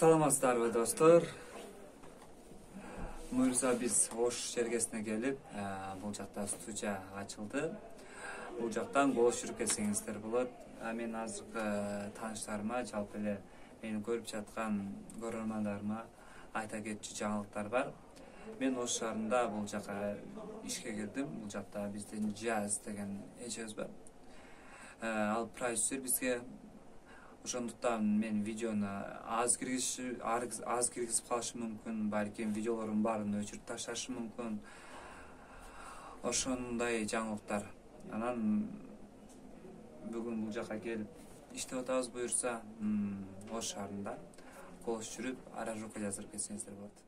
Саламатсыздарбы достор. Буюрса биз Ош чергесине келип, бул жакта студия ачылды. Бул жактан голос жүрүп кетсеңиздер болот. Мен азыркы тааныштарыма, жалпы эле мени көрүп жаткан көрөрмандарыма айта кетчү жаңылыктар бар. Мен Ош шаарында бул жака ишке кирдим. Бул жакта биздин Jazz деген эжебиз бар. Ал продюсер бизге. Ошондуктан мен видеону аз киргизип калышым мүмкүн, балким видеолордун баарын өчүрүп ташташым мүмкүн. Ошондой жаңылыктар. Анан бүгүн бул жака келип иштеп атабыз буюрса, Ош шаарында голос жүрүп, аранжировка жаздырып кетсеңиздер болот.